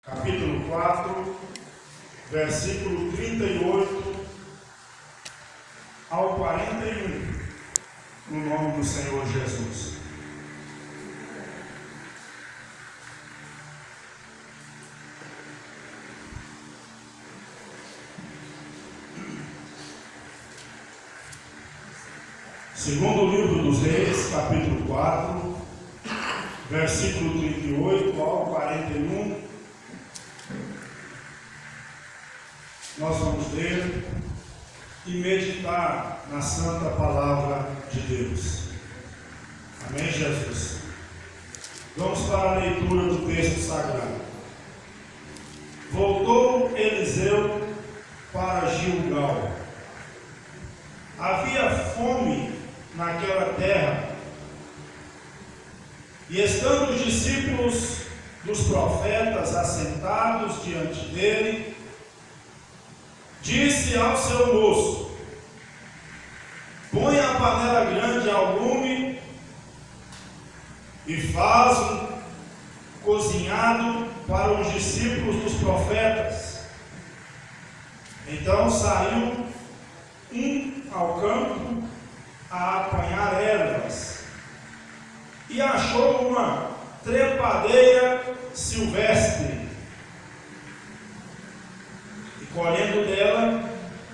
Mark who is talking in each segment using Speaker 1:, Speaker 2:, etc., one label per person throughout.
Speaker 1: capítulo 4, versículo 38 ao 41, no nome do Senhor Jesus. Segundo livro dos Reis, capítulo 4, versículo 38 ao 41, nós vamos ler e meditar na santa palavra de Deus. Amém, Jesus? Vamos para a leitura do texto sagrado. Voltou Eliseu para Gilgal. Havia fome naquela terra, e estando os discípulos dos profetas assentados diante dele, disse ao seu moço: põe a panela grande ao lume e faz um cozinhado para os discípulos dos profetas. Então saiu um ao campo a apanhar ervas e achou uma trepadeira silvestre, e colhendo dela,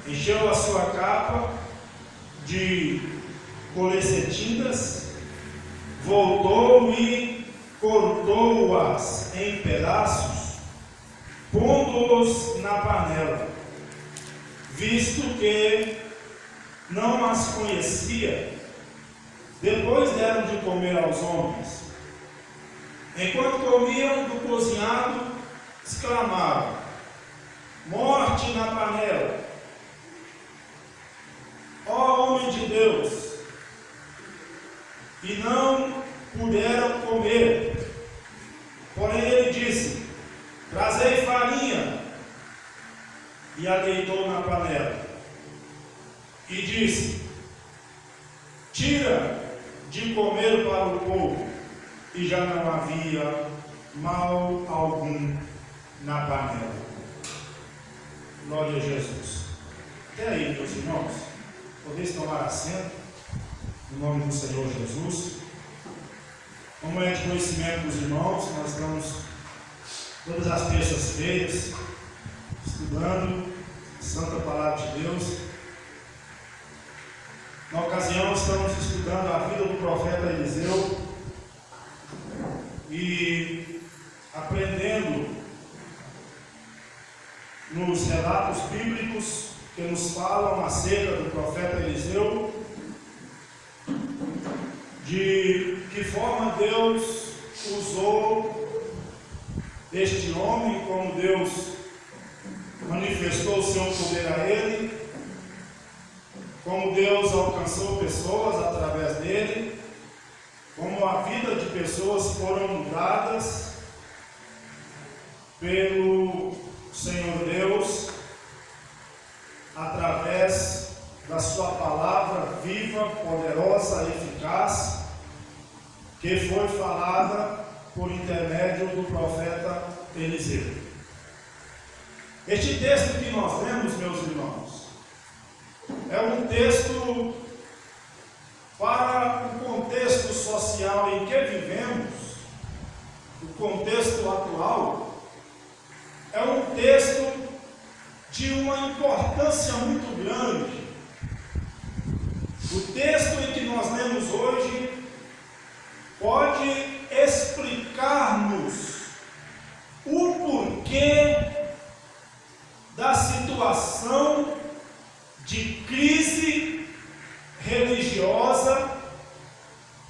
Speaker 1: encheu a sua capa de colecetinhas, voltou e cortou-as em pedaços, pondo-os na panela, visto que não as conhecia. Depois deram de comer aos homens. Enquanto comiam do cozinhado, exclamaram: morte na panela! Ó homem de Deus! E não puderam comer. Porém ele disse: trazei farinha. E a deitou na panela. E disse: tira de comer para o povo. E já não havia mal algum na panela. Glória a Jesus. Até aí, meus irmãos, podeis tomar assento, no nome do Senhor Jesus. Como é de conhecimento dos irmãos, nós estamos todas as terças-feiras estudando a Santa Palavra de Deus. Na ocasião, estamos estudando a vida do profeta Eliseu e aprendendo nos relatos bíblicos que nos falam acerca do profeta Eliseu, de que forma Deus usou este homem, como Deus manifestou o seu poder a ele, como Deus alcançou pessoas através dele, como a vida de pessoas foram mudadas pelo Senhor Deus, através da sua palavra viva, poderosa e eficaz, que foi falada por intermédio do profeta Eliseu. Este texto que nós lemos, meus irmãos, é um texto para o contexto social em que vivemos, o contexto atual. É um texto de uma importância muito grande. O texto em que nós lemos hoje pode explicar-nos o porquê da situação de crise religiosa,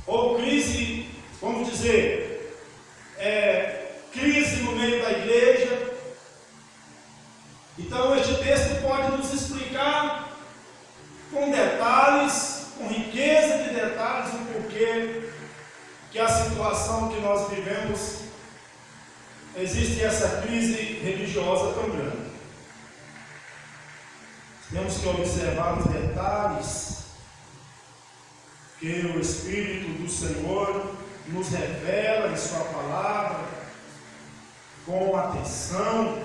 Speaker 1: ou crise, vamos dizer, crise no meio da igreja. Então este texto pode nos explicar com detalhes, com riqueza de detalhes, o porquê que a situação que nós vivemos, existe essa crise religiosa tão grande. Temos que observar os detalhes que o Espírito do Senhor nos revela em sua palavra, com atenção,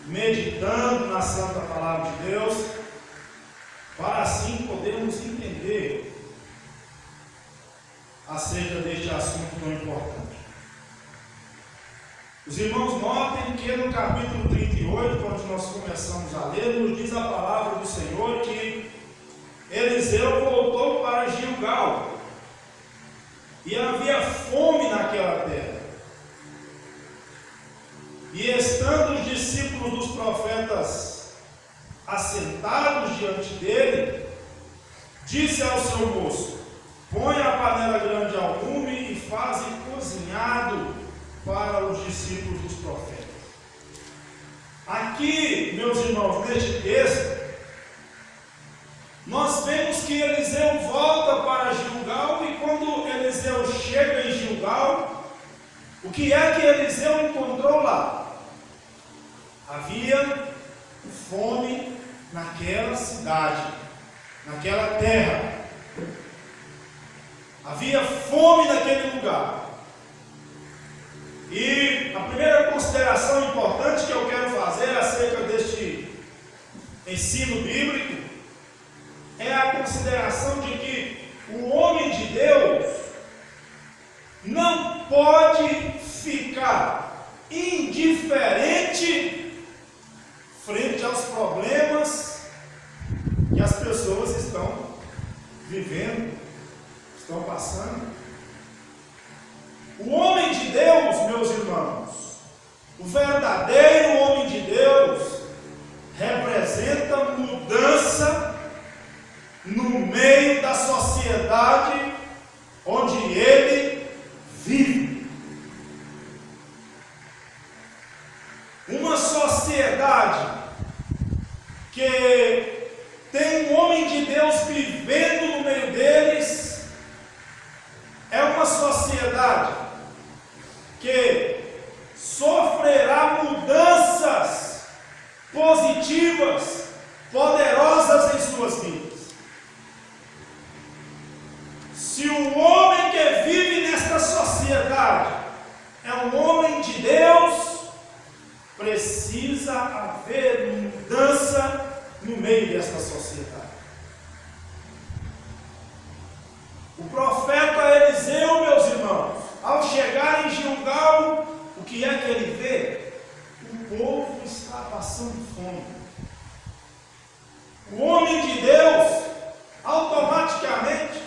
Speaker 1: meditando na Santa Palavra de Deus, para assim podermos entender acerca deste assunto tão importante. Os irmãos notem que no capítulo 38, quando nós começamos a ler, nos diz a palavra do Senhor que Eliseu voltou para Gilgal e havia fome naquela terra. E estando os discípulos dos profetas assentados diante dele, disse ao seu moço: põe a panela grande ao lume e faze cozinhado para os discípulos dos profetas. Aqui, meus irmãos, neste texto, nós vemos que Eliseu volta para Gilgal, e quando Eliseu chega em Gilgal, o que é que Eliseu encontrou lá? Havia fome naquela cidade, naquela terra. Havia fome naquele lugar. E a primeira consideração importante que eu quero fazer acerca deste ensino bíblico é a consideração de que o homem de Deus não pode ficar indiferente frente aos problemas que as pessoas estão vivendo, estão passando. O homem de Deus, meus irmãos, o verdadeiro homem de Deus, representa mudança no meio da sociedade onde ele vive. Uma sociedade que tem um homem de Deus vivendo no meio deles é uma sociedade que sofrerá mudanças positivas, poderosas em suas vidas. Se o homem que vive nesta sociedade é um homem de Deus, precisa haver mudança no meio desta sociedade. O profeta Eliseu, meus irmãos, ao chegar em Gilgal, o que é que ele vê? O povo está passando fome. O homem de Deus, automaticamente,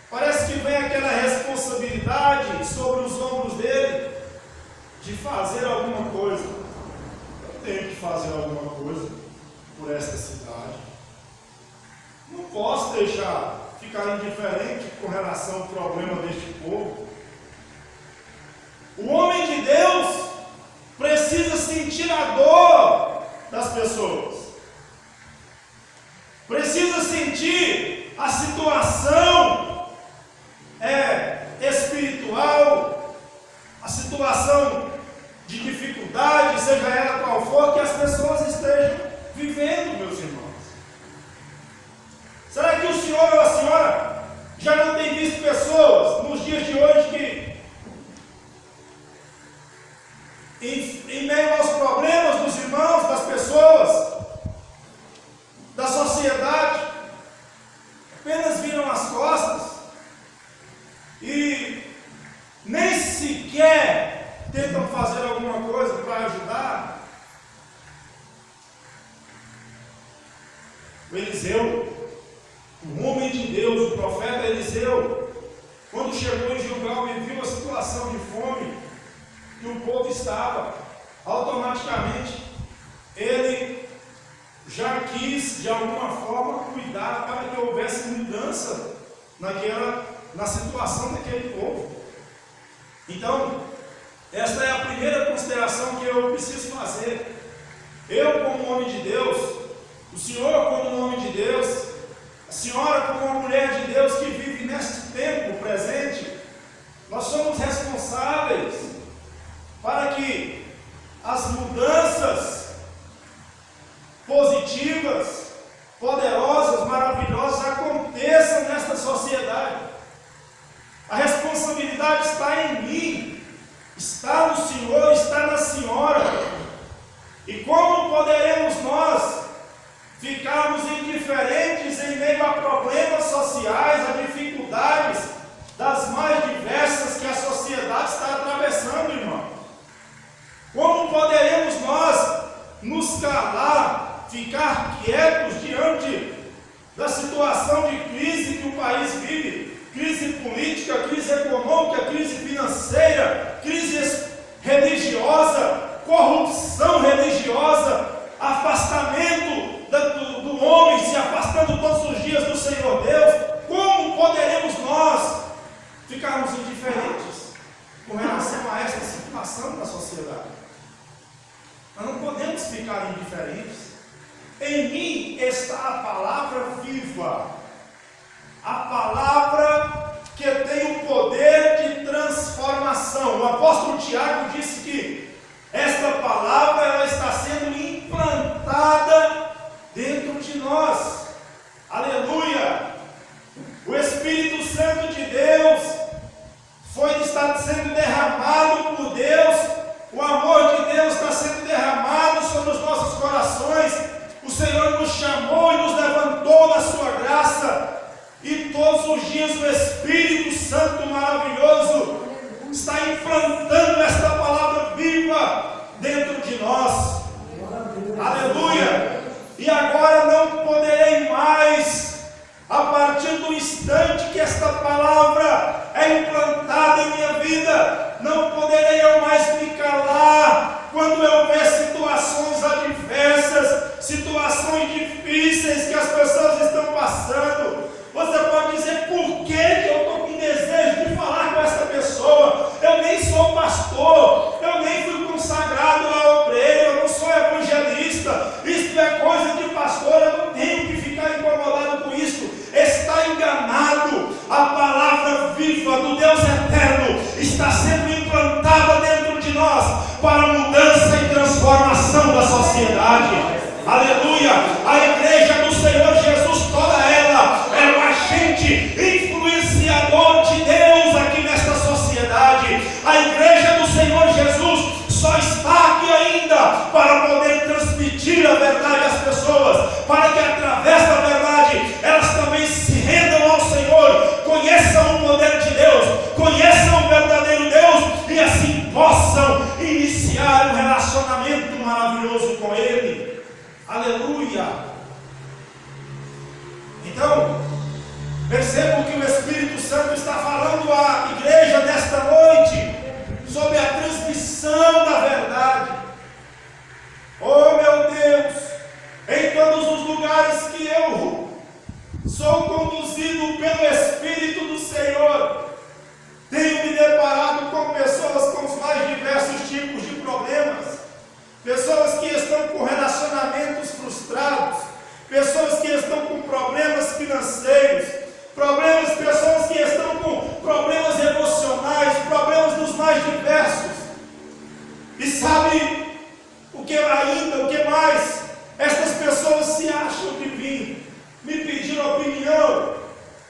Speaker 1: parece que vem aquela responsabilidade sobre os ombros dele de fazer alguma coisa. Eu tenho que fazer alguma coisa por esta cidade. Não posso deixar ficar indiferente com relação ao problema deste povo. O homem de Deus precisa sentir a dor das pessoas, precisa sentir a situação espiritual, a situação de dificuldade, seja ela qual for, que as pessoas estejam vivendo, meus irmãos. Será que o senhor ou a senhora já não tem visto pessoas nos dias de hoje que, em meio aos problemas dos irmãos, das pessoas, da sociedade, apenas viram as costas e nem sequer tentam fazer alguma coisa para ajudar? O Eliseu, o homem de Deus, o profeta Eliseu, quando chegou em Gilgal e viu a situação de fome que o povo estava, automaticamente ele já quis de alguma forma cuidar para que houvesse mudança na situação daquele povo. Então, esta é a primeira consideração que eu preciso fazer. Eu, como homem de Deus, o senhor, como um homem de Deus, a senhora, como uma mulher de Deus que vive neste tempo presente, nós somos responsáveis para que as mudanças positivas, poderosas, maravilhosas aconteçam nesta sociedade. A responsabilidade está em mim. está no Senhor, está na Senhora. E como poderemos nós ficarmos indiferentes em meio a problemas sociais, a dificuldades das mais diversas que a sociedade está atravessando, irmão? Como poderemos nós nos calar, ficar quietos diante da situação de crise que o país vive? Crise política, crise econômica, crise financeira, crise religiosa, corrupção religiosa, afastamento do homem, se afastando todos os dias do Senhor Deus. Como poderemos nós ficarmos indiferentes com relação a esta situação da sociedade? Nós não podemos ficar indiferentes. Em mim está a palavra viva, a palavra que tem o poder de transformação. O apóstolo Tiago disse que esta palavra ela está sendo implantada dentro de nós. Aleluia! O Espírito Santo de Deus está sendo derramado por Deus. O amor de Deus está sendo derramado sobre os nossos corações. O Senhor nos chamou e nos levantou na sua graça. E todos os dias o Espírito Santo maravilhoso está implantando esta palavra viva dentro de nós. Aleluia! E agora não poderei mais, a partir do instante que esta palavra é implantada em minha vida, não poderei eu mais me calar quando eu ver situações adversas, situações difíceis que as pessoas estão passando. Você pode dizer: por que eu estou com desejo de falar com essa pessoa? Eu nem sou pastor, eu nem fui consagrado a obreiro, eu não sou evangelista, isso é coisa de pastor, eu não tenho que ficar incomodado com isso. Está enganado. A palavra viva do Deus eterno está sendo implantada dentro de nós para mudança e transformação da sociedade. Aleluia! A igreja do Senhor Jesus, toda ela é um agente influenciador de Deus aqui nesta sociedade. A igreja do Senhor Jesus só está aqui ainda para poder transmitir a verdade às pessoas, para que através da verdade elas também se rendam ao Senhor, conheçam o poder de Deus, conheçam o verdadeiro Deus e assim possam iniciar um relacionamento maravilhoso com Ele. Aleluia! Então, percebo que o Espírito Santo está falando à igreja nesta noite sobre a transmissão da verdade. Oh meu Deus, em todos os lugares que eu sou conduzido pelo Espírito do Senhor, tenho me deparado com pessoas com os mais diversos tipos de problemas, pessoas que estão com relacionamentos frustrados, pessoas que estão com problemas financeiros, pessoas que estão com problemas emocionais, problemas dos mais diversos. E sabe o que mais? Estas pessoas se acham de vir me pedir opinião,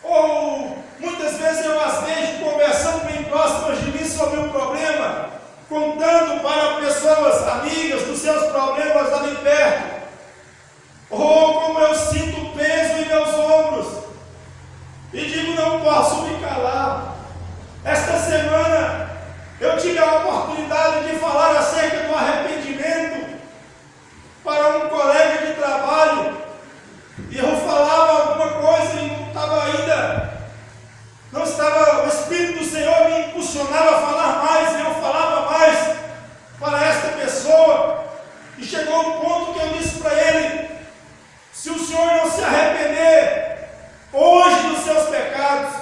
Speaker 1: ou muitas vezes eu as vejo conversando bem próximas de mim sobre um problema, contando para pessoas amigas dos seus problemas ali perto. Oh, como eu sinto peso em meus ombros, e digo: não posso me calar. Esta semana eu tive a oportunidade de falar acerca do arrependimento para um colega de trabalho, e eu falava alguma coisa e não estava, o Espírito do Senhor me impulsionava a falar mais, e eu falava mais para esta pessoa, e chegou um ponto que eu disse para ele: se o senhor não se arrepender hoje dos seus pecados,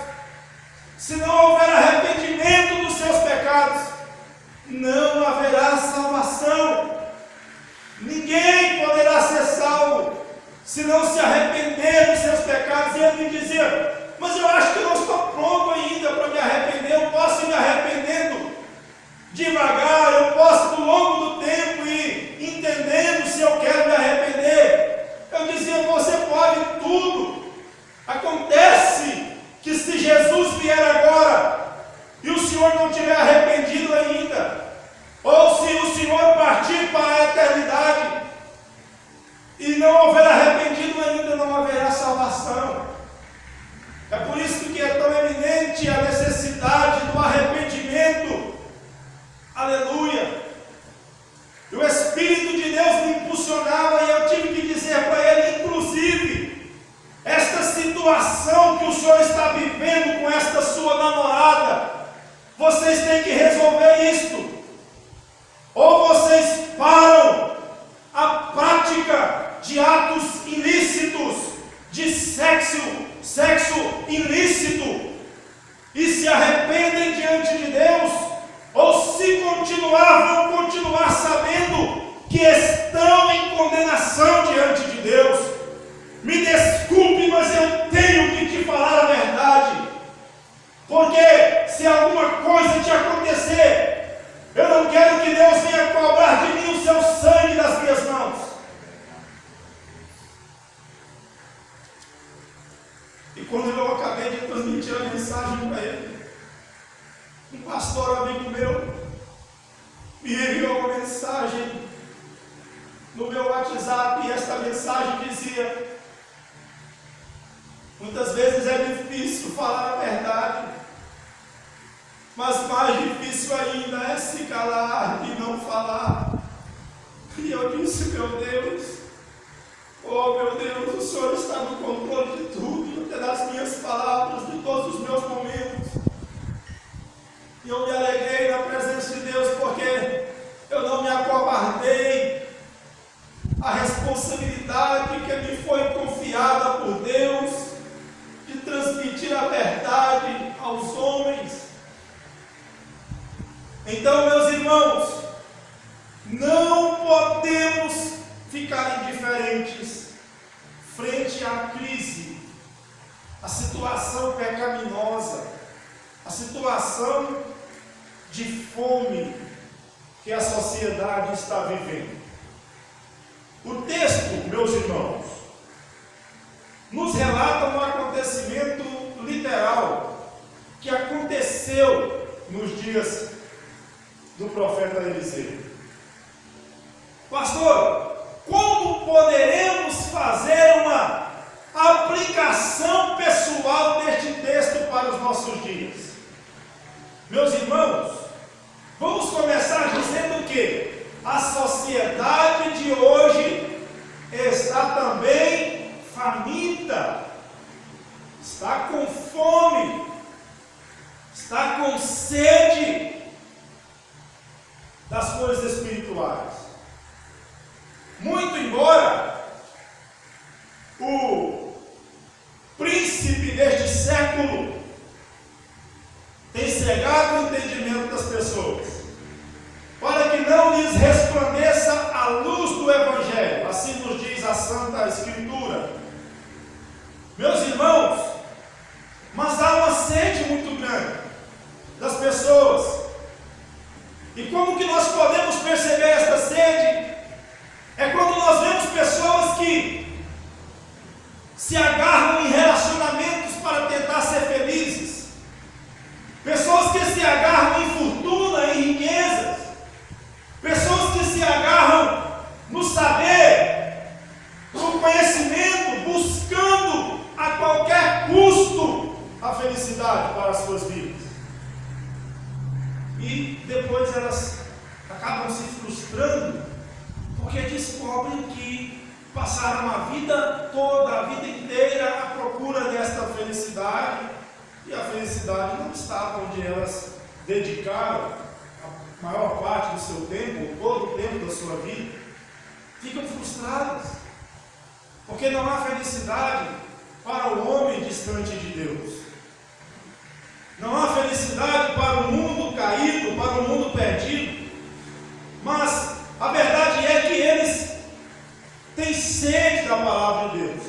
Speaker 1: se não houver arrependimento dos seus pecados, não haverá salvação. Ninguém poderá ser salvo se não se arrepender dos seus pecados. E ele me dizia: mas eu acho que eu não estou pronto ainda para me arrepender. Eu posso ir me arrependendo devagar, eu posso ao longo do tempo ir entendendo se eu quero me arrepender. Eu dizia: você pode tudo. Acontece que se Jesus vier agora e o senhor não tiver arrependido ainda,
Speaker 2: enviou uma mensagem no meu WhatsApp e esta mensagem dizia: muitas vezes é difícil falar a verdade, mas mais difícil ainda é se calar e não falar. E eu disse: meu Deus, oh meu Deus, o Senhor está no controle de tudo, até das minhas palavras, de todos os meus momentos. E eu me alegrei na presença de Deus, porque eu não me acovardei à responsabilidade que me foi confiada por Deus de transmitir a verdade aos homens. Então, meus irmãos, não podemos ficar indiferentes frente à crise, à situação pecaminosa, à situação de fome que a sociedade está vivendo. O texto, meus irmãos, nos relata um acontecimento literal que aconteceu nos dias do profeta Eliseu. Pastor, como poderemos fazer uma aplicação pessoal deste texto para os nossos dias? Meus irmãos, vamos começar dizendo que a sociedade de hoje está também faminta, está com fome, está com sede das coisas espirituais. Muito embora o príncipe deste século tenha cegado o entendimento das pessoas, para que não lhes resplandeça a luz do Evangelho, assim nos diz a Santa Escritura. Meus irmãos, mas há uma sede muito grande das pessoas. E como que nós podemos perceber esta sede? É quando nós vemos pessoas que se agarram em relacionamentos para tentar ser felizes, pessoas que se agarram em fortuna, em riquezas, pessoas que se agarram no saber, no conhecimento, buscando a qualquer custo a felicidade para as suas vidas. E depois elas acabam se frustrando, porque descobrem que passaram a vida toda, a vida inteira à procura desta felicidade, e a felicidade não estava onde elas dedicaram a maior parte do seu tempo, ou todo o tempo da sua vida. Ficam frustradas, porque não há felicidade para o homem distante de Deus. Não há felicidade para o mundo caído, para o mundo perdido. Mas a verdade é que eles têm sede da palavra de Deus.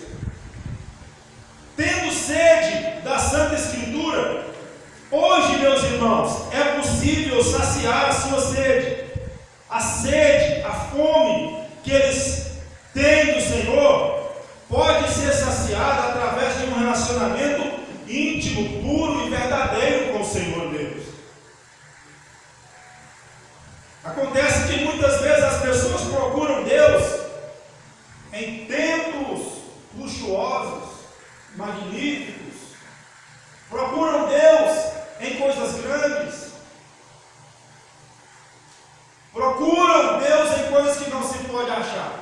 Speaker 2: Tendo sede da Santa Escritura, hoje, meus irmãos, é possível saciar a sua sede. A sede, a fome que eles têm do Senhor pode ser saciada através de um relacionamento íntimo, puro e verdadeiro com o Senhor Deus. Acontece que muitas vezes as pessoas procuram Deus em templos luxuosos, magníficos, procuram Deus em coisas grandes, procuram Deus em coisas que não se pode achar.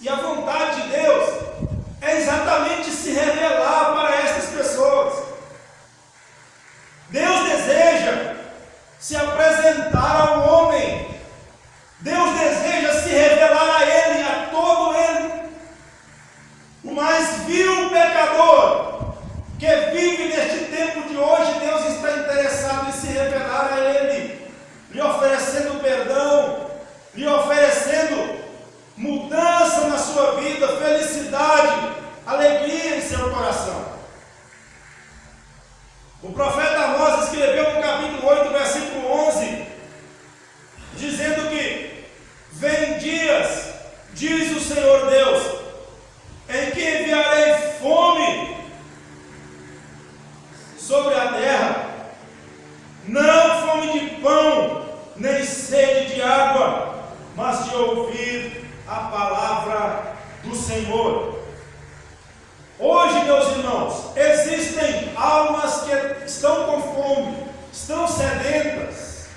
Speaker 2: E a vontade de Deus é exatamente se revelar para estas pessoas. Deus deseja se apresentar ao homem. Deus deseja se revelar a ele, a todo ele. O mais vil pecador que vive neste tempo de hoje, Deus está interessado em se revelar a ele, lhe oferecendo perdão, lhe oferecendo mudança na sua vida, felicidade, alegria em seu coração. O profeta Amós escreveu no capítulo 8, versículo 11, dizendo que vem dias, diz o Senhor Deus, em que enviarei fome sobre a terra, não fome de pão, nem sede de água, mas de ouvir a palavra do Senhor. Hoje, meus irmãos, existem almas que estão com fome, estão sedentas.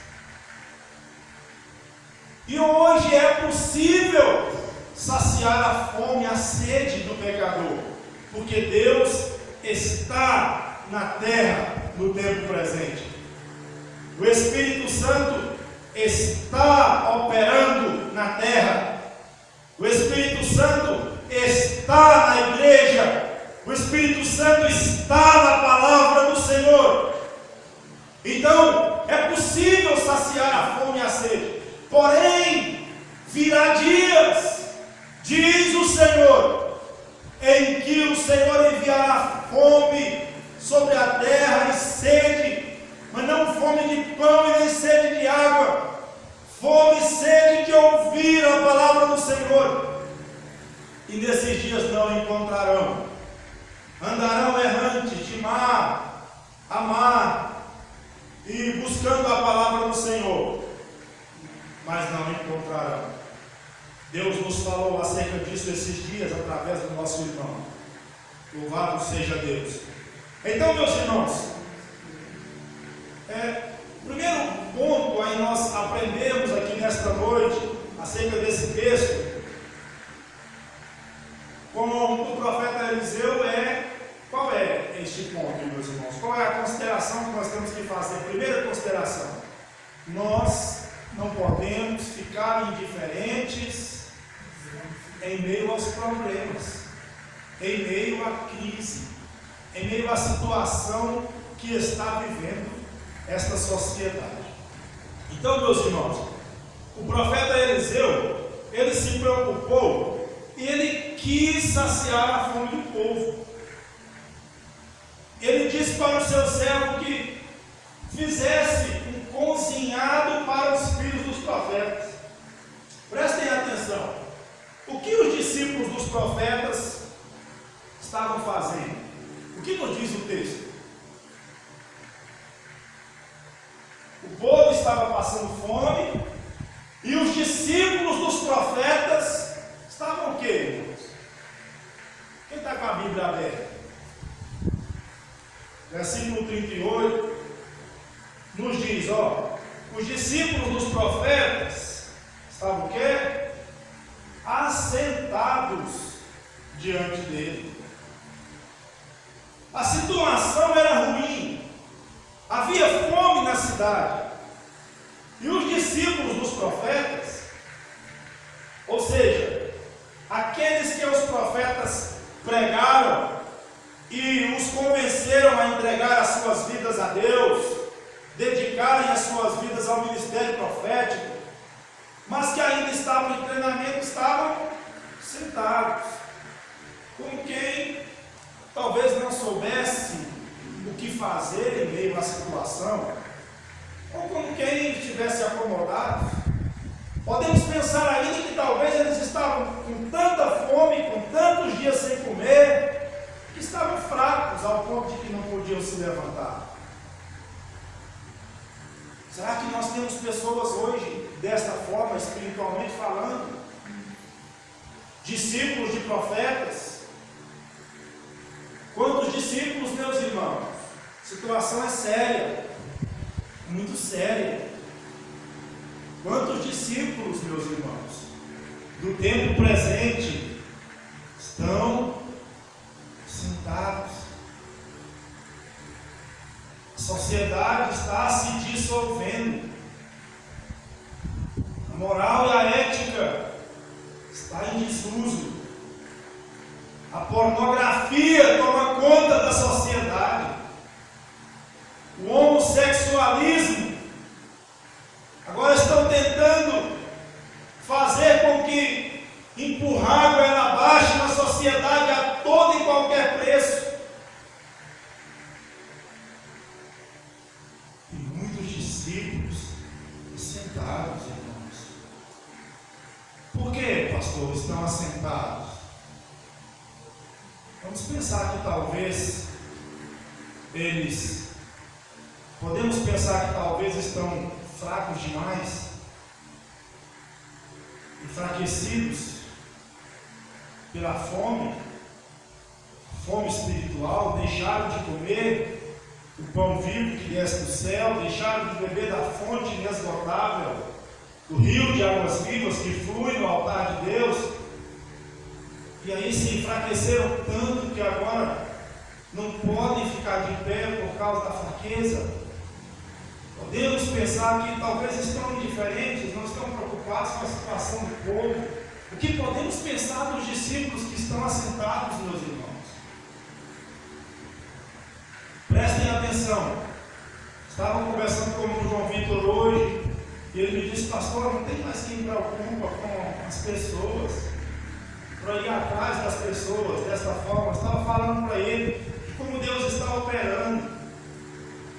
Speaker 2: E hoje é possível saciar a fome, a sede do pecador, porque Deus está na terra no tempo presente. O Espírito Santo está operando na terra. O Espírito Santo está na igreja. O Espírito Santo está na palavra do Senhor. Então, é possível saciar a fome e a sede. Porém, virá dias, diz o Senhor, em que o Senhor enviará fome sobre a terra e sede, mas não fome de pão e nem sede de água, fome e sede de ouvir a palavra do Senhor. E nesses dias não encontrarão, andarão errantes de mar a mar e buscando a palavra do Senhor, mas não encontrarão. Deus nos falou acerca disso esses dias através do nosso irmão. Louvado seja Deus. Então, meus irmãos, o primeiro ponto aí nós aprendemos aqui nesta noite acerca desse texto com o profeta Eliseu qual é este ponto, meus irmãos? Qual é a consideração que nós temos que fazer? Primeira consideração: nós não podemos ficar indiferentes em meio aos problemas, em meio à crise, em meio à situação que está vivendo esta sociedade. Então, meus irmãos, o profeta Eliseu, ele se preocupou e ele quis saciar a fome do povo. Ele disse para o seu servo que fizesse um cozinhado para os filhos dos profetas. Prestem atenção. O que os discípulos dos profetas estavam fazendo? O que nos diz o texto? O povo estava passando fome e os discípulos dos profetas estavam o quê, irmãos? Quem está com a Bíblia aberta? Versículo 38 nos diz, os discípulos dos profetas estavam o quê? Assentados diante dele. A situação era ruim, havia fome na cidade, e os discípulos dos profetas, ou seja, aqueles que os profetas pregaram e os convenceram a entregar as suas vidas a Deus, dedicarem as suas vidas ao ministério profético, mas que ainda estavam em treinamento, estavam sentados, como quem talvez não soubesse o que fazer em meio à situação, ou como quem estivesse acomodado. Podemos pensar ainda que talvez eles estavam com tanta fome, com tantos dias sem comer, que estavam fracos ao ponto de que não podiam se levantar. Será que nós temos pessoas hoje desta forma, espiritualmente falando? Discípulos de profetas? Quantos discípulos, meus irmãos? A situação é séria, muito séria. Quantos discípulos, meus irmãos, do tempo presente estão sentados? A sociedade está se dissolvendo. A moral e a ética está em desuso. A pornografia toma conta da sociedade. O homossexualismo. Agora estão tentando fazer com que empurrar goela abaixo na sociedade a todo e qualquer preço. E muitos discípulos sentados, irmãos. Por que, pastor, estão assentados? Vamos pensar que talvez podemos pensar que talvez estão
Speaker 1: fracos demais, enfraquecidos pela fome espiritual, deixaram de comer o pão vivo que desce do céu, deixaram de beber da fonte inesgotável, do rio de águas vivas que flui no altar de Deus, e aí se enfraqueceram tanto que agora não podem ficar de pé por causa da fraqueza. Podemos pensar que talvez estão indiferentes, não estão preocupados com a situação do povo. O que podemos pensar dos discípulos que estão assentados, meus irmãos? Prestem atenção. Estava conversando com o João Vitor hoje, e ele me disse: pastor, não tem mais quem preocupa com as pessoas, para ir atrás das pessoas dessa forma. Eu estava falando para ele de como Deus está operando.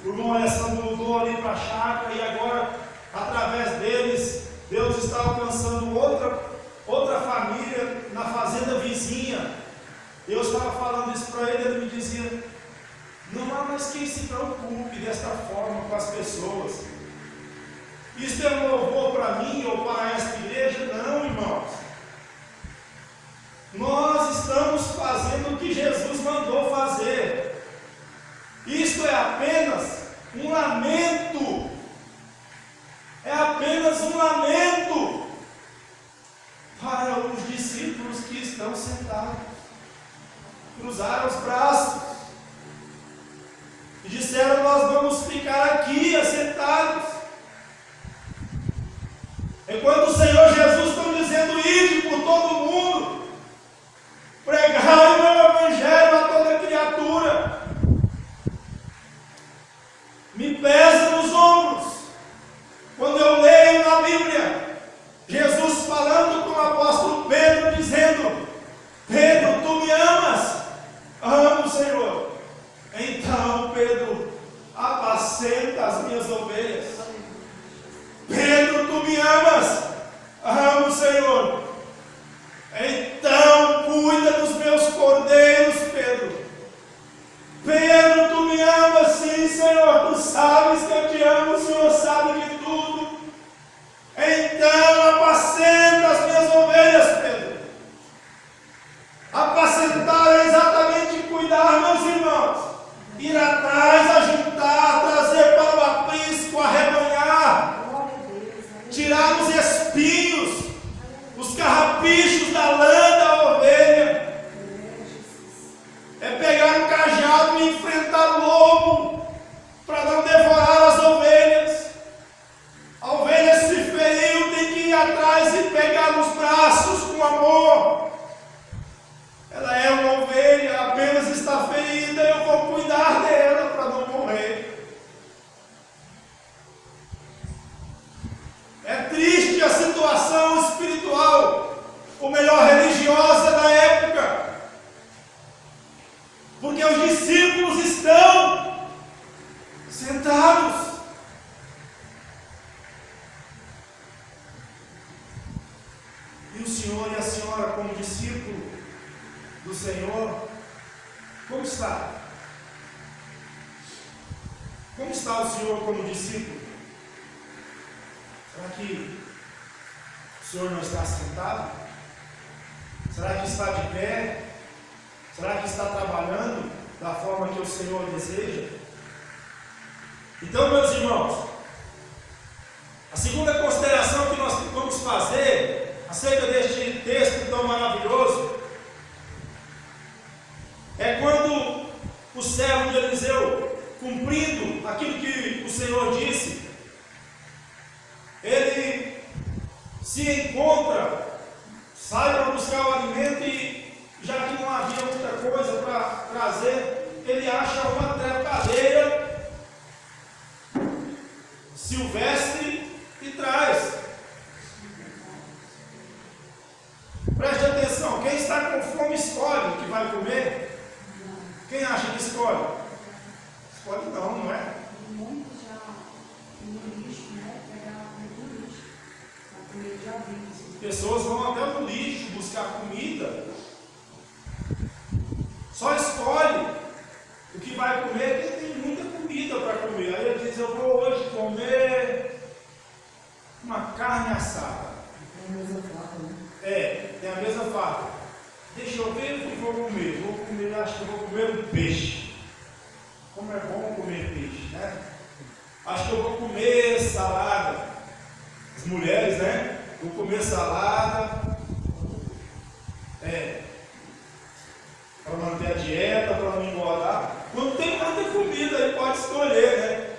Speaker 1: O irmão Alessandro mudou ali para a chácara, e agora, através deles, Deus está alcançando outra família na fazenda vizinha. Eu estava falando isso para ele, ele me dizia: não há mais quem se preocupe desta forma com as pessoas. Isso é um louvor para mim ou para esta igreja? Não, irmãos. Nós estamos fazendo o que Jesus mandou fazer. Isto é apenas um lamento. É apenas um lamento para os discípulos que estão sentados. Cruzaram os braços e disseram: nós vamos ficar aqui assentados. Enquanto o Senhor Jesus está dizendo: ide por todo mundo, pregai o meu evangelho a toda criatura. Me pesa nos ombros quando eu leio na Bíblia Jesus falando com o apóstolo Pedro, dizendo: Pedro, tu me amas? Amo, Senhor. Então, Pedro, apacenta as minhas ovelhas. Pedro, tu me amas? Amo, Senhor. Então, cuida dos meus cordeiros, Pedro. Pedro, tu me amas? Sim, Senhor. Tu sabes que eu te amo, o Senhor sabe de tudo. Então, apacenta as minhas ovelhas, Pedro. Apacentar é exatamente cuidar, meus irmãos. Ir atrás, ajuntar, trazer para o aprisco, arrebanhar, tirar os espinhos, os carrapichos da lã da ovelha. É pegar um cajado e enfrentar lobo para não devorar as ovelhas. A ovelha se feriu, tem que ir atrás e pegar nos braços com amor. Ela é uma ovelha, apenas está ferida, eu vou cuidar dela para não morrer. É triste a situação espiritual, ou melhor, religiosa da época, porque os discípulos estão sentados. E o Senhor e a senhora, como discípulo do Senhor, como está? Como está o Senhor como discípulo? Será que o Senhor não está sentado? Será que está de pé? Será que está trabalhando da forma que o Senhor deseja? Então, meus irmãos, a segunda consideração que nós vamos fazer acerca deste texto tão maravilhoso é quando o servo de Eliseu, cumprindo aquilo que o Senhor disse, ele se encontra, sai para buscar o alimento e, já que não havia muita coisa para trazer, ele acha uma trepadeira silvestre e traz. Preste atenção, quem está com fome escolhe o que vai comer. Quem acha que escolhe? Escolhe não, não é?
Speaker 3: Muitos já no lixo, né? Pegar no lixo, para comer já vivo.
Speaker 1: Pessoas vão até no lixo buscar comida. Só escolhe o que vai comer quem tem muita comida para comer. Aí ele diz: eu vou hoje comer
Speaker 2: carne assada.
Speaker 3: É a mesma faca, né?
Speaker 2: Tem a mesma faca. Deixa eu ver o que vou comer. Acho que vou comer um peixe. Como é bom comer peixe, né? Acho que eu vou comer salada. As mulheres, né? Vou comer salada. Para manter a dieta, para não engordar. Quando tem muita comida, aí pode escolher, né?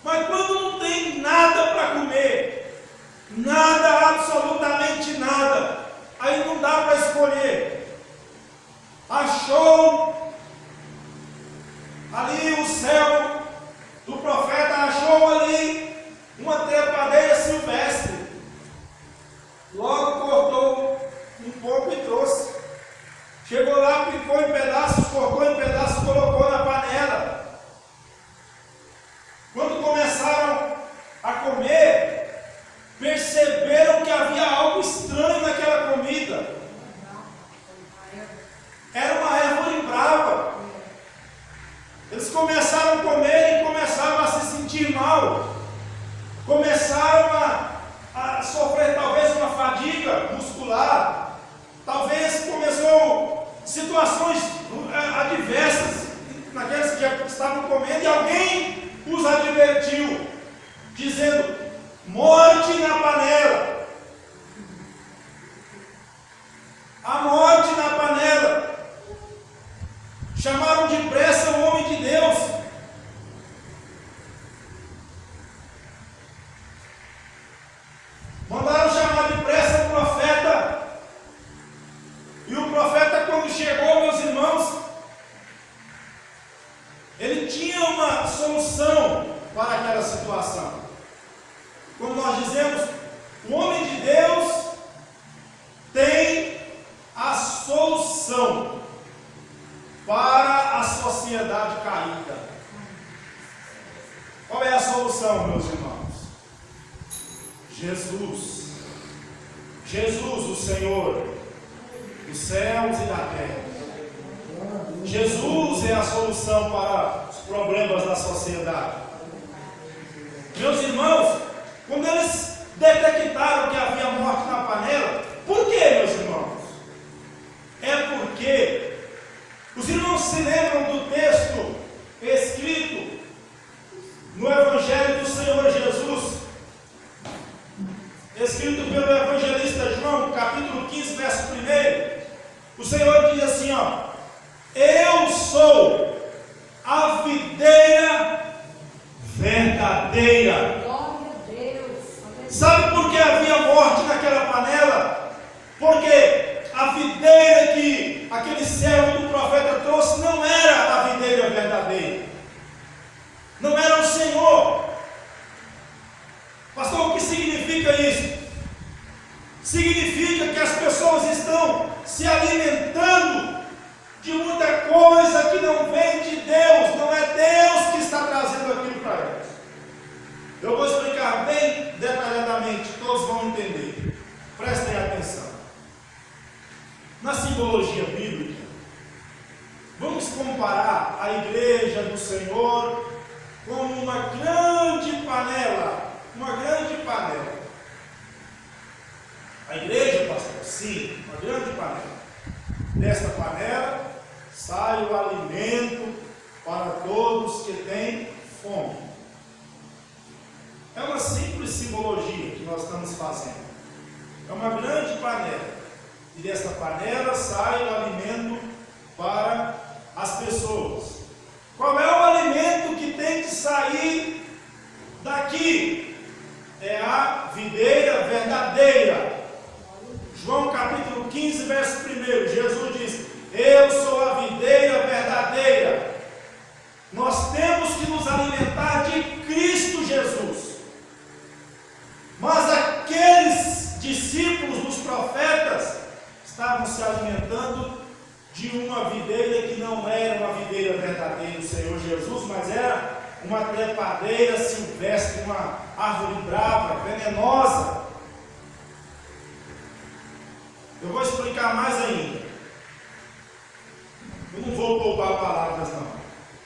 Speaker 2: Mas quando não tem nada para comer, nada, absolutamente nada, aí não dá para escolher. Achou ali o céu do profeta, achou ali uma trepadeira silvestre. Logo cortou um pouco e trouxe. Chegou lá, picou em pedaços, cortou em pedaços, colocou na panela. Quando começaram a comer, perceberam que havia algo estranho naquela comida. Era uma árvore brava. Eles começaram a comer e começaram a se sentir mal. Começaram a sofrer talvez uma fadiga muscular. Talvez começou situações adversas naqueles que já estavam comendo e alguém os advertiu, dizendo: morte na panela. A morte na panela. Chamaram depressa o homem de Deus. Mandaram chamar depressa o profeta. E o profeta, quando chegou, meus irmãos, ele tinha uma solução para aquela situação. Como nós dizemos, o homem de Deus tem a solução para a sociedade caída. Qual é a solução, meus irmãos? Jesus. Jesus, o Senhor dos céus e da terra. Jesus é a solução para os problemas da sociedade. Meus irmãos, quando eles detectaram que havia morte na panela, por que, meus irmãos? É porque os irmãos se lembram do texto escrito no Evangelho do Senhor Jesus, escrito pelo evangelista João, capítulo 15, verso 1. O Senhor diz assim, eu sou a videira verdadeira.
Speaker 3: Glória a Deus.
Speaker 2: Sabe por que havia morte naquela panela? Porque a videira que aquele servo do profeta trouxe não era a videira verdadeira. Não era o Senhor. Pastor, o que significa isso? Significa que as pessoas estão se alimentando de muita coisa que não vem de Deus. Não é Deus que está trazendo aquilo para elas. Eu vou explicar bem detalhadamente, todos vão entender. Prestem atenção. Na simbologia bíblica, vamos comparar a igreja do Senhor como uma grande panela. Uma grande panela. A igreja, pastor? Sim, uma grande panela. Desta panela sai o alimento para todos que têm fome. É uma simples simbologia que nós estamos fazendo. É uma grande panela. E desta panela sai o alimento para as pessoas. Qual é o alimento que tem que sair daqui? É a videira verdadeira. João capítulo 15, verso 1. Jesus diz: eu sou a videira verdadeira. Nós temos que nos alimentar de Cristo Jesus. Mas aqueles discípulos dos profetas estavam se alimentando de uma videira que não era uma videira verdadeira do Senhor Jesus, mas era uma trepadeira silvestre, uma árvore brava, venenosa. Eu vou explicar mais ainda. Eu não vou poupar palavras, não.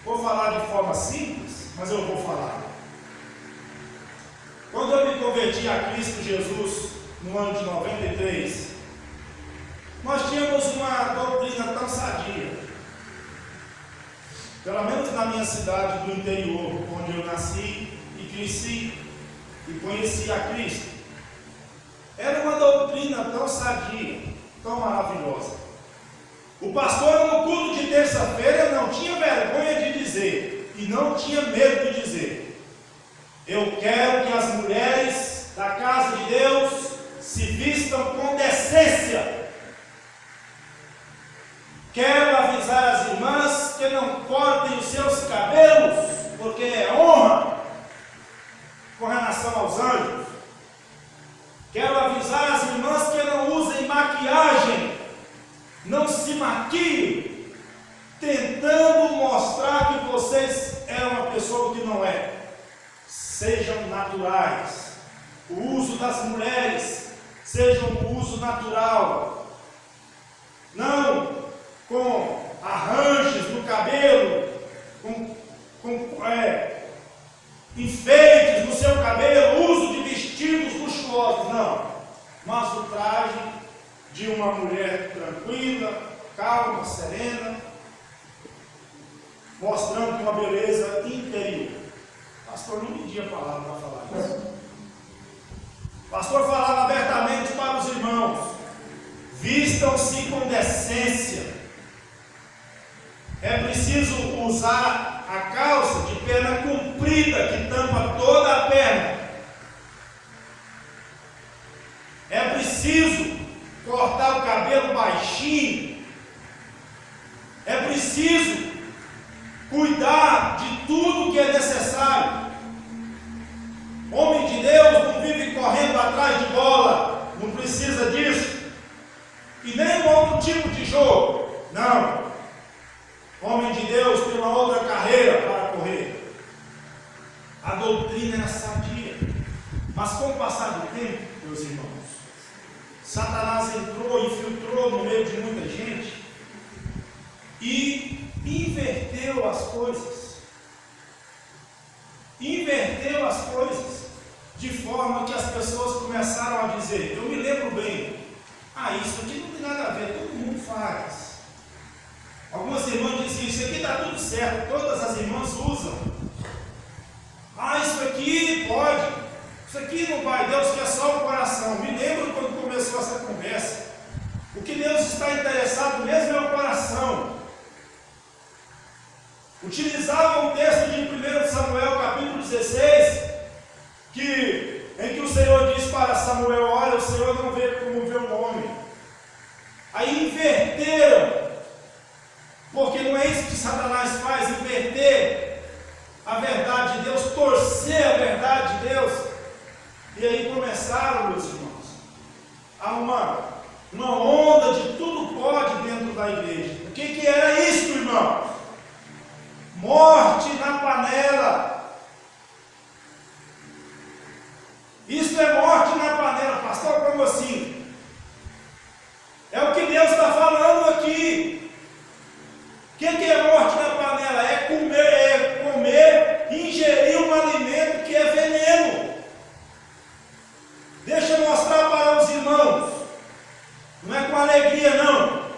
Speaker 2: Vou falar de forma simples, mas eu vou falar. Quando eu me converti a Cristo Jesus no ano de 93, nós tínhamos uma doutrina tão sadia, pelo menos na minha cidade do interior, onde eu nasci e cresci e conheci a Cristo. Era uma doutrina tão sadia, tão maravilhosa. O pastor no culto de terça-feira não tinha vergonha de dizer, e não tinha medo de dizer: eu quero que as mulheres da casa de Deus se vistam com decência. Quero avisar as irmãs que não cortem os seus cabelos, porque é honra com relação aos anjos. Quero avisar as irmãs que não usem maquiagem, não se maquiem, tentando mostrar que vocês eram uma pessoa que não é. Sejam naturais. O uso das mulheres seja um uso natural, não com arranjos no cabelo, com enfeites no seu cabelo, uso de vestidos luxuosos, não, mas o traje de uma mulher tranquila, calma, serena, mostrando uma beleza interior. O pastor não media a palavra para falar isso. O pastor falava abertamente para os irmãos: vistam-se com decência. É preciso usar a calça de perna comprida, que tampa toda a perna. É preciso cortar o cabelo baixinho. É preciso cuidar de tudo que é necessário. Homem de Deus não vive correndo atrás de bola, não precisa disso. E nem um outro tipo de jogo, não. Homem de Deus tem uma outra carreira para correr. A doutrina era sadia. Mas com o passar do tempo, meus irmãos, Satanás entrou, infiltrou no meio de muita gente e inverteu as coisas. Inverteu as coisas de forma que as pessoas começaram a dizer: eu me lembro bem, isso aqui não tem nada a ver, todo mundo faz. Algumas irmãs diziam: isso aqui está tudo certo, todas as irmãs usam. Isso aqui pode, isso aqui não vai, Deus quer só o coração. Me lembro quando começou essa conversa. O que Deus está interessado mesmo é o coração. Utilizavam o texto de 1 Samuel capítulo 16, em que o Senhor diz para Samuel: olha, o Senhor não vê como vê um homem. Aí inverteram, porque não é isso que Satanás faz, inverter a verdade de Deus, torcer a verdade de Deus. E aí começaram, meus irmãos, a uma onda de tudo pode dentro da igreja. O que era isso, irmãos? Morte na panela. Isso é morte na panela. Pastor, como assim? É o que Deus está falando aqui. O que é morte na panela? É comer, ingerir um alimento que é veneno. Deixa eu mostrar para os irmãos. Não é com alegria, não.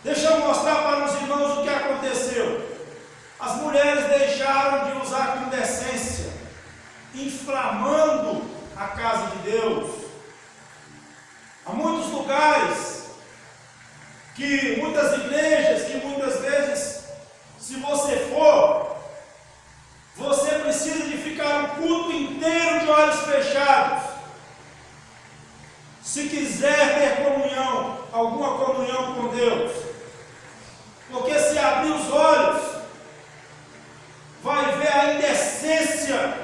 Speaker 2: Deixa eu mostrar para os irmãos o que aconteceu. As mulheres deixaram de usar com decência, inflamando a casa de Deus. Há muitos lugares, muitas igrejas, que muitas vezes, se você for, você precisa de ficar o culto inteiro de olhos fechados. Se quiser ter comunhão, alguma comunhão com Deus. Porque se abrir os olhos, vai ver a indecência,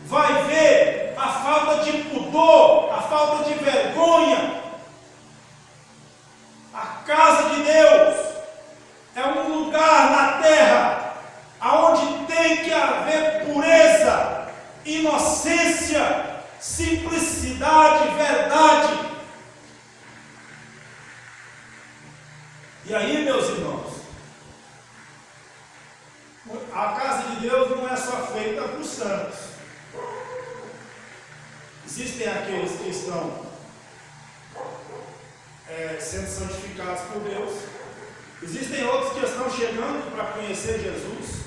Speaker 2: vai ver a falta de pudor, a falta de vergonha. A casa de Deus é um lugar na terra onde tem que haver pureza, inocência, simplicidade, verdade. E aí, meus irmãos, a casa de Deus não é só feita para os santos. existem aqueles que estão sendo santificados por Deus, existem outros que estão chegando para conhecer Jesus,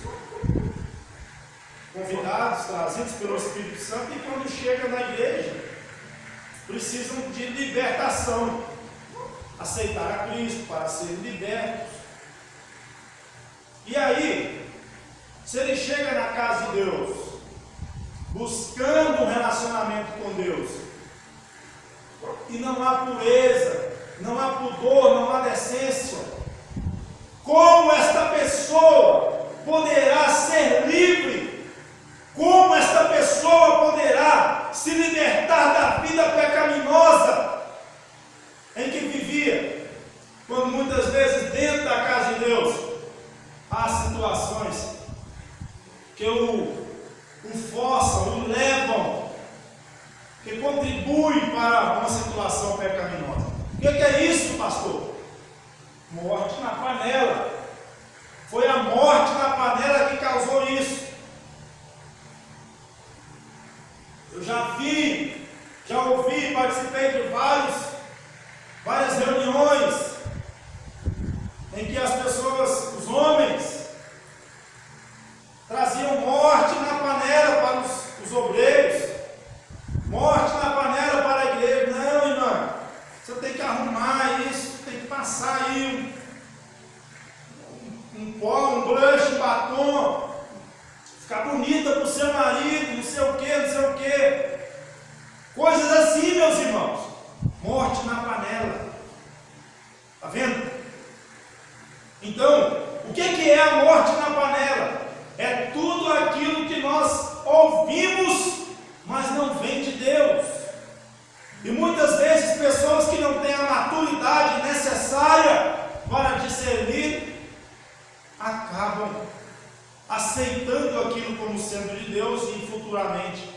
Speaker 2: convidados, trazidos pelo Espírito Santo, e quando chegam na igreja, precisam de libertação, aceitar a Cristo para serem libertos. E aí, se ele chega na casa de Deus, buscando um relacionamento com Deus, e não há pureza, não há pudor, não há decência, como esta pessoa poderá ser livre? Como esta pessoa poderá se libertar da vida pecaminosa em que vivia? Quando muitas vezes dentro da casa de Deus há situações que o forçam, o levam, que contribuem para uma situação pecaminosa. O que é isso, pastor? Morte na panela. Foi a morte na panela que causou isso. Eu já vi, já ouvi, participei de várias reuniões em que as pessoas, os homens, traziam morte na panela para os obreiros, morte na panela para a igreja. Não, irmão, você tem que arrumar isso, tem que passar aí um pó, um brush, um batom, ficar bonita para o seu marido, não sei o que, não sei o que. Coisas assim, meus irmãos. Morte na panela. Está vendo? Então, o que é a morte na panela? É tudo aquilo que nós ouvimos, mas não vem de Deus. E muitas vezes pessoas que não têm a maturidade necessária para discernir, acabam aceitando aquilo como sendo de Deus e futuramente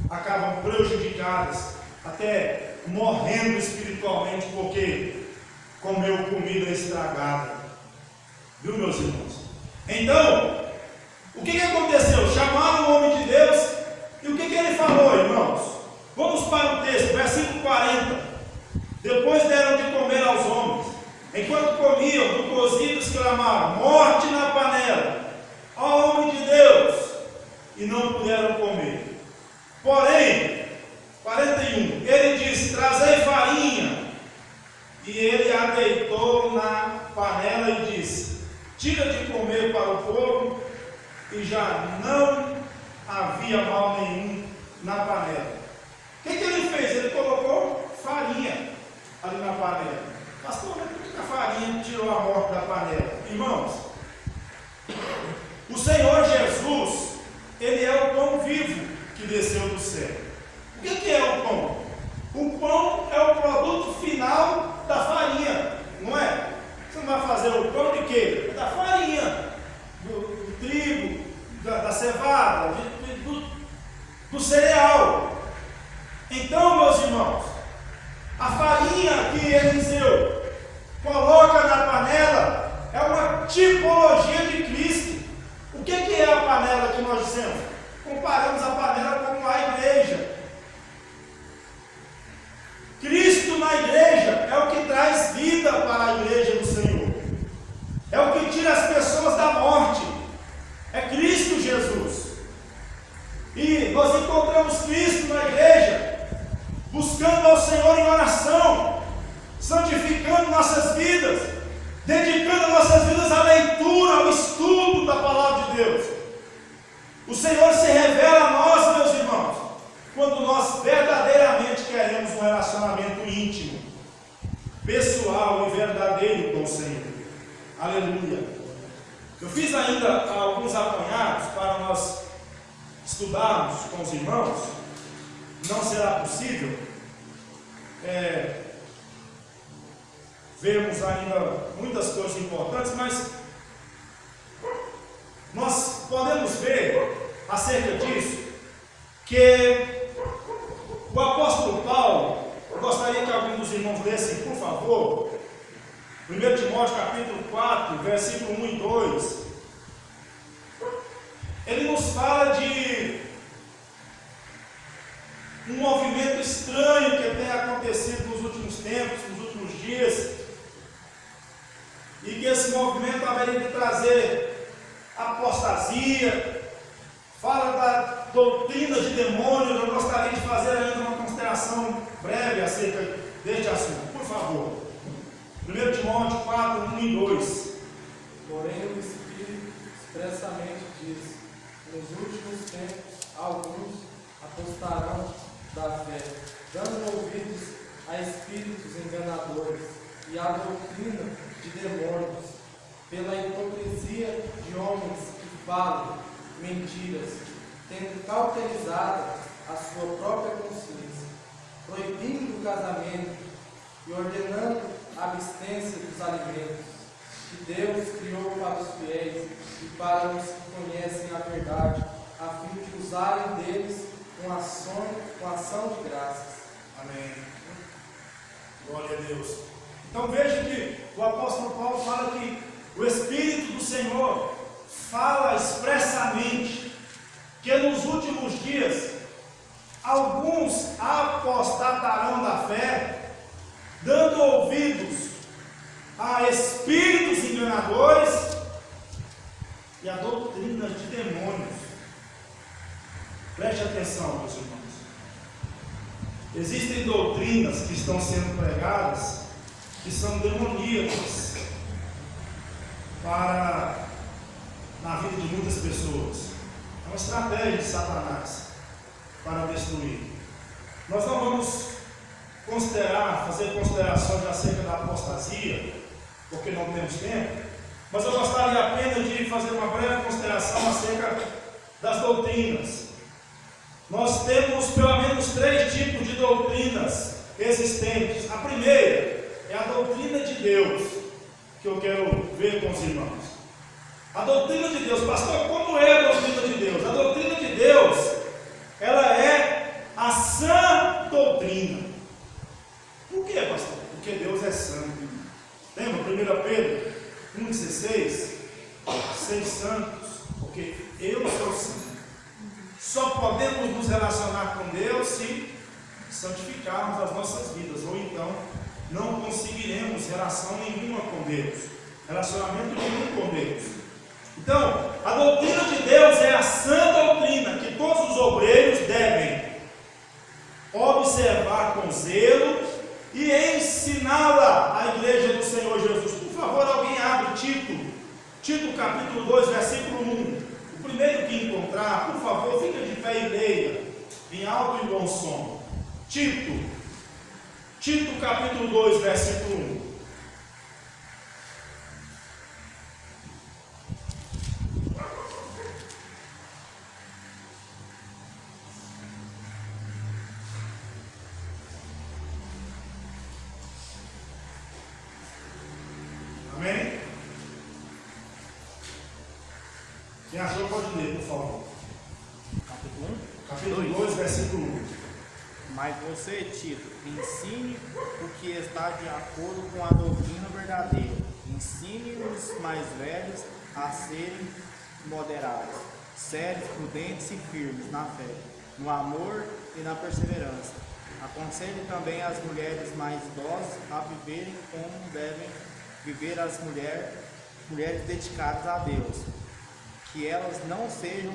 Speaker 2: acabam prejudicadas, até morrendo espiritualmente porque comeu comida estragada. Viu, meus irmãos? Então, o que aconteceu? Chamaram o homem de Deus, e o que ele falou, irmãos? Vamos para o texto, versículo 40. Depois deram de comer aos homens. Enquanto comiam, do cozido exclamaram: morte na panela, ó homem de Deus, e não puderam comer. Porém, 41, ele disse: trazei farinha. E ele a deitou na panela e disse: tira de comer para o povo. E já não havia mal nenhum na panela. O que ele fez? Ele colocou farinha ali na panela. Pastor, mas por que a farinha tirou a morte da panela? Irmãos, o Senhor Jesus, ele é o pão vivo que desceu do céu. O que é o pão? O pão é o produto final da farinha, não é? Você não vai fazer o pão de quê? Da farinha, do trigo, da cevada, do cereal. Então, meus irmãos, a farinha que Eliseu coloca na panela é uma tipologia de Cristo. O que é a panela que nós dissemos? Comparamos a panela com a igreja. Cristo na igreja é o que traz vida para a igreja do Senhor, é o que tira as pessoas da morte, é Cristo Jesus. E nós encontramos Cristo na igreja, buscando ao Senhor em oração, santificando nossas vidas, dedicando nossas vidas à leitura, ao estudo da palavra de Deus. O Senhor se revela a nós, meus irmãos, quando nós verdadeiramente queremos um relacionamento íntimo, pessoal e verdadeiro com o Senhor. Aleluia. Eu fiz ainda alguns apanhados para nós estudarmos com os irmãos. Não será possível vermos ainda muitas coisas importantes, mas nós podemos ver acerca disso, que o apóstolo Paulo, eu gostaria que alguns dos irmãos lessem, por favor, 1 Timóteo capítulo 4, versículo 1 e 2, ele nos fala de um movimento movimento estranho que tem acontecido nos últimos tempos, nos últimos dias, e que esse movimento haveria de trazer apostasia, fala da doutrina de demônios. Eu gostaria de fazer ainda uma consideração breve acerca deste assunto, por favor. 1 Timóteo 4, 1 e 2.
Speaker 4: Porém, o Espírito expressamente diz: nos últimos tempos, alguns apostarão da fé, dando ouvidos a espíritos enganadores e à doutrina de demônios, pela hipocrisia de homens que falam mentiras, tendo cauterizado a sua própria consciência, proibindo o casamento e ordenando a abstência dos alimentos que Deus criou para os fiéis e para os que conhecem a verdade, a fim de usarem deles com ação de graças.
Speaker 2: Amém. Glória a Deus. Então veja que o apóstolo Paulo fala que o Espírito do Senhor fala expressamente que nos últimos dias alguns apostatarão da fé, dando ouvidos a espíritos enganadores e a doutrina de demônios. Preste atenção, meus irmãos. Existem doutrinas que estão sendo pregadas que são demoníacas na vida de muitas pessoas. É uma estratégia de Satanás para destruir. Nós não vamos fazer considerações acerca da apostasia, porque não temos tempo, mas eu gostaria apenas de fazer uma breve consideração acerca das doutrinas. Nós temos pelo menos 3 tipos de doutrinas existentes. A primeira é a doutrina de Deus, que eu quero ver com os irmãos. A doutrina de Deus, pastor, como é a doutrina de Deus? A doutrina de Deus, ela é a sã doutrina. Por que, pastor? Porque Deus é santo. Lembra 1 Pedro 1,16? Sede santos, porque eu sou santo. Só podemos nos relacionar com Deus se santificarmos as nossas vidas, ou então não conseguiremos relação nenhuma com Deus, relacionamento nenhum com Deus. Então, a doutrina de Deus é a sã doutrina que todos os obreiros devem observar com zelo e ensiná-la à igreja do Senhor Jesus. Por favor, alguém abre Tito capítulo 2, versículo 1. O primeiro que encontrar, por favor, fica de pé e leia em alto e bom som. Tito capítulo 2, versículo 1. Amém? Quem achou pode ler, por favor. Capítulo 2, versículo 1.
Speaker 5: Mas você, Tito, ensine o que está de acordo com a doutrina verdadeira. Ensine os mais velhos a serem moderados, sérios, prudentes e firmes na fé, no amor e na perseverança. Aconselhe também as mulheres mais idosas a viverem como devem viver as mulheres dedicadas a Deus, que elas não sejam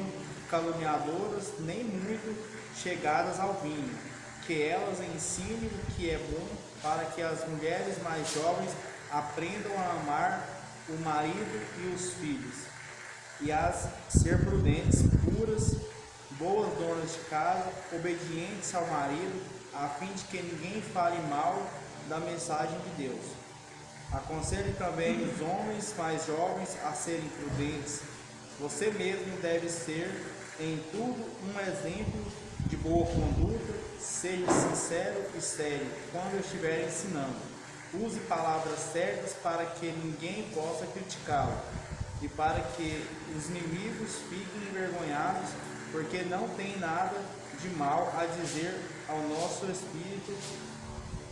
Speaker 5: caluniadoras nem muito chegadas ao vinho, que elas ensinem o que é bom, para que as mulheres mais jovens aprendam a amar o marido e os filhos, e a ser prudentes, puras, boas donas de casa, obedientes ao marido, a fim de que ninguém fale mal da mensagem de Deus. Aconselhe também os homens mais jovens a serem prudentes. Você mesmo deve ser em tudo um exemplo de boa conduta. Seja sincero e sério quando estiver ensinando. Use palavras certas para que ninguém possa criticá-lo e para que os inimigos fiquem envergonhados, porque não tem nada de mal a dizer ao nosso espírito,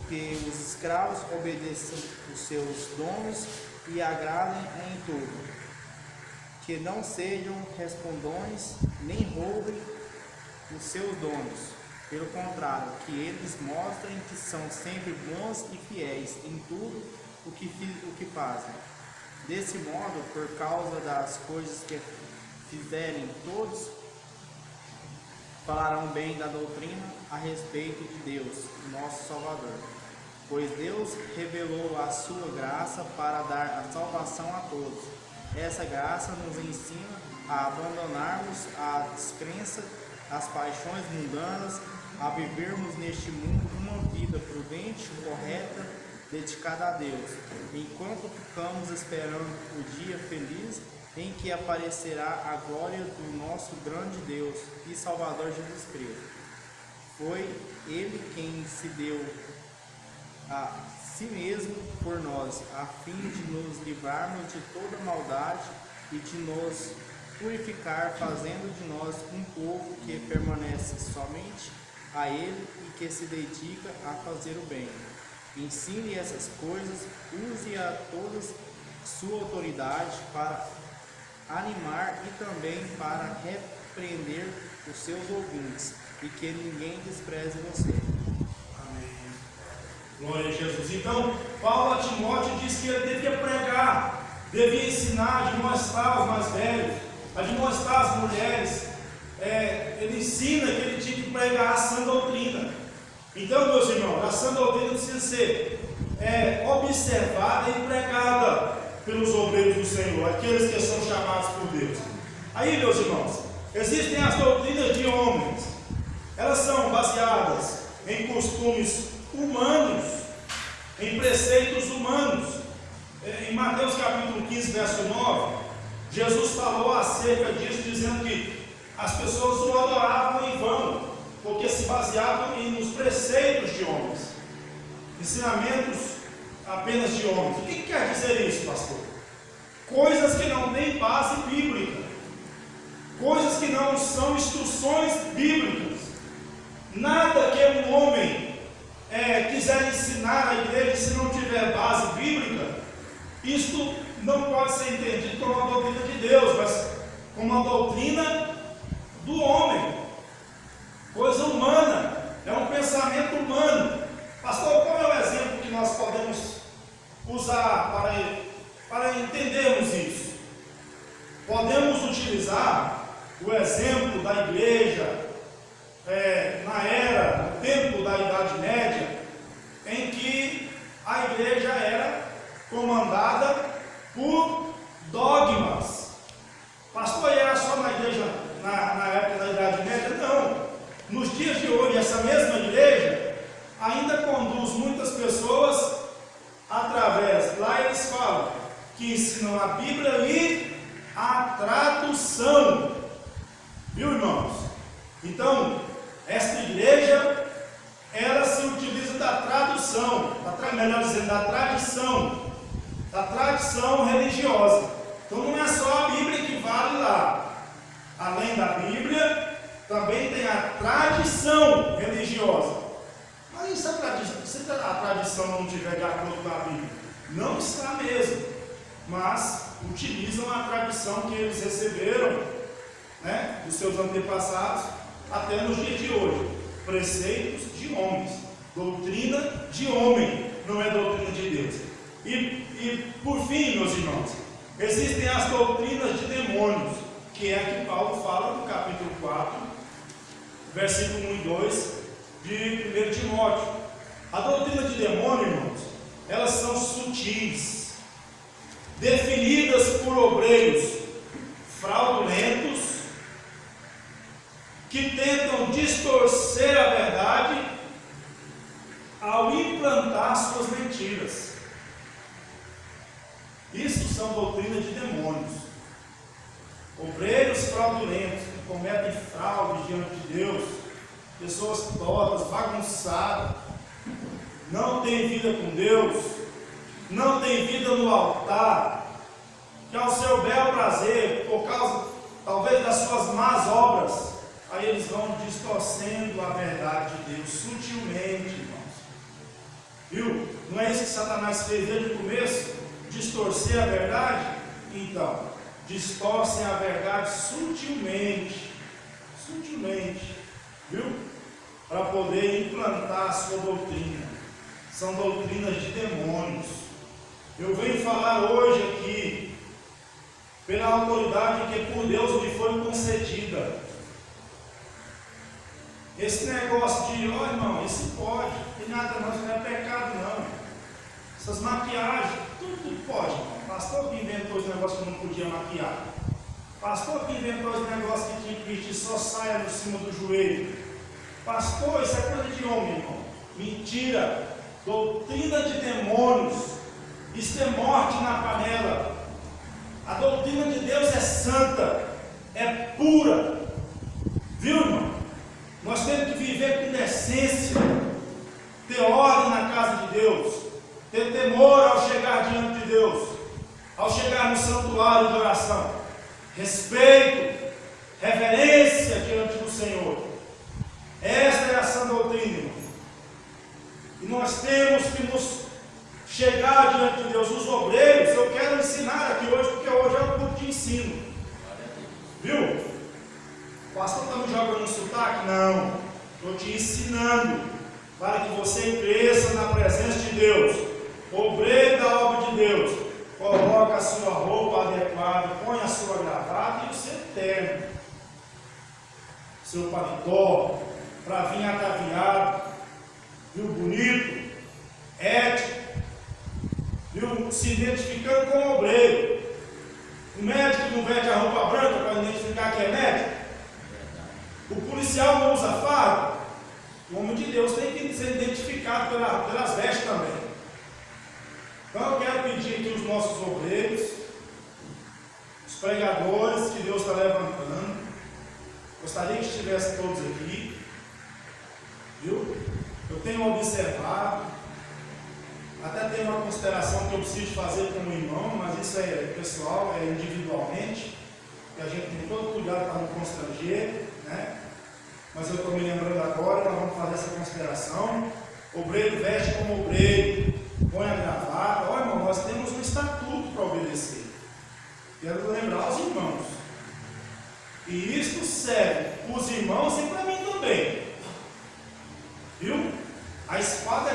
Speaker 5: que os escravos obedeçam os seus donos e agradem em tudo, que não sejam respondões nem roubem os seus donos, Pelo contrário, que eles mostrem que são sempre bons e fiéis em tudo o que fazem. Desse modo, por causa das coisas que fizerem, todos falarão bem da doutrina a respeito de Deus, nosso Salvador. Pois Deus revelou a sua graça para dar a salvação a todos. Essa graça nos ensina a abandonarmos a descrença, as paixões mundanas, a vivermos neste mundo uma vida prudente, correta, dedicada a Deus, enquanto ficamos esperando o dia feliz em que aparecerá a glória do nosso grande Deus e Salvador Jesus Cristo. Foi Ele quem se deu a si mesmo por nós, a fim de nos livrarmos de toda maldade e de nos purificar, fazendo de nós um povo que permanece somente a Ele e que se dedica a fazer o bem. Ensine essas coisas, use a todas sua autoridade para animar e também para repreender os seus ouvintes, e que ninguém despreze você.
Speaker 2: Amém. Glória a Jesus. Então, Paulo a Timóteo diz que ele devia pregar, devia ensinar, admoestar os mais velhos, admoestar as mulheres. Ele ensina que ele tinha que pregar a sã doutrina. Então, meus irmãos, a sã doutrina precisa ser observada e pregada pelos obreiros do Senhor, aqueles que são chamados por Deus. Aí, meus irmãos, existem as doutrinas de homens. Elas são baseadas em costumes humanos, em preceitos humanos. Em Mateus capítulo 15, verso 9, Jesus falou acerca disso, dizendo que as pessoas o adoravam em vão, porque se baseavam nos preceitos de homens, ensinamentos apenas de homens. O que quer dizer isso, pastor? Coisas que não têm base bíblica, coisas que não são instruções bíblicas. Nada que um homem quiser ensinar à igreja, se não tiver base bíblica, isto não pode ser entendido como uma doutrina de Deus, mas como uma doutrina do homem, coisa humana, é um pensamento humano. Pastor, qual é o exemplo que nós podemos usar para entendermos isso? Podemos utilizar o exemplo da igreja no tempo da Idade Média, em que a igreja era comandada por dogmas. Pastor, era só na igreja na época da Idade Média? Não. Nos dias de hoje, essa mesma igreja ainda conduz muitas pessoas através, lá eles falam que ensinam a Bíblia e a tradução. Viu, irmãos? Então, esta igreja, ela se utiliza da tradução, melhor dizendo, da tradição religiosa. Então não é só a Bíblia que vale lá. Além da Bíblia, também tem a tradição religiosa. Mas se a tradição não estiver de acordo com a Bíblia? Não está mesmo. Mas utilizam a tradição que eles receberam, dos seus antepassados, até nos dias de hoje. Preceitos de homens, doutrina de homem, não é doutrina de Deus. E por fim, meus irmãos, existem as doutrinas de demônios, que é a que Paulo fala no capítulo 4, versículo 1 e 2 de 1 Timóteo. A doutrina de demônio, irmãos, elas são sutis, definidas por obreiros fraudulentos, que tentam distorcer a verdade ao implantar suas mentiras. Isso são doutrinas de demônios. Obreiros fraudulentos que cometem fraude diante de Deus, pessoas tortas, bagunçadas, não têm vida com Deus, não têm vida no altar, que ao seu bel prazer, por causa talvez das suas más obras, aí eles vão distorcendo a verdade de Deus sutilmente, irmãos. Viu? Não é isso que Satanás fez desde o começo? Distorcer a verdade? Então, distorcem a verdade sutilmente. Sutilmente. Viu?
Speaker 1: para poder implantar a sua doutrina. São doutrinas de demônios. Eu venho falar hoje aqui, pela autoridade que por Deus me foi concedida. Esse negócio de, ó irmão, isso pode, tem nada não, isso não é pecado não. Essas maquiagens, tudo pode, irmão. Pastor que inventou esse negócio que não podia maquiar. Pastor que inventou esse negócio que tinha que vestir só saia no cima do joelho. Pastor, isso é coisa de homem, irmão. Mentira. Doutrina de demônios. Isso é morte na panela. A doutrina de Deus é santa, é pura. Viu, irmão? Nós temos que viver com decência, ter ordem na casa de Deus, ter temor ao chegar diante de Deus, ao chegar no santuário de oração, respeito, reverência diante do Senhor. Esta é a sã doutrina, irmão. E nós temos que nos chegar diante de Deus. Os obreiros, eu quero ensinar aqui hoje, porque hoje é o culto de ensino. Viu? O pastor está me jogando um sotaque? Não. Estou te ensinando para que você cresça na presença de Deus. Obreiro da obra de Deus. Coloca a sua roupa adequada, põe a sua gravata e o seu terno, seu paletó, para vir ataviado, viu, bonito, ético, viu, se identificando com o obreiro. O médico não veste a roupa branca para identificar que é médico. O policial não usa farda. O homem de Deus tem que ser identificado pelas vestes também. Então eu quero pedir aqui os nossos obreiros, os pregadores que Deus está levantando. Gostaria que estivessem todos aqui. Viu? Eu tenho observado, até tenho uma consideração que eu preciso fazer com o irmão, mas isso é pessoal, é individualmente, que a gente tem todo cuidado para não constranger, né? Mas eu estou me lembrando agora, nós vamos fazer essa consideração. Obreiro veste como obreiro, põe a gravata. Ó, irmão, nós temos um estatuto para obedecer. Quero lembrar os irmãos. E isto serve para os irmãos e para mim também. Viu? A espada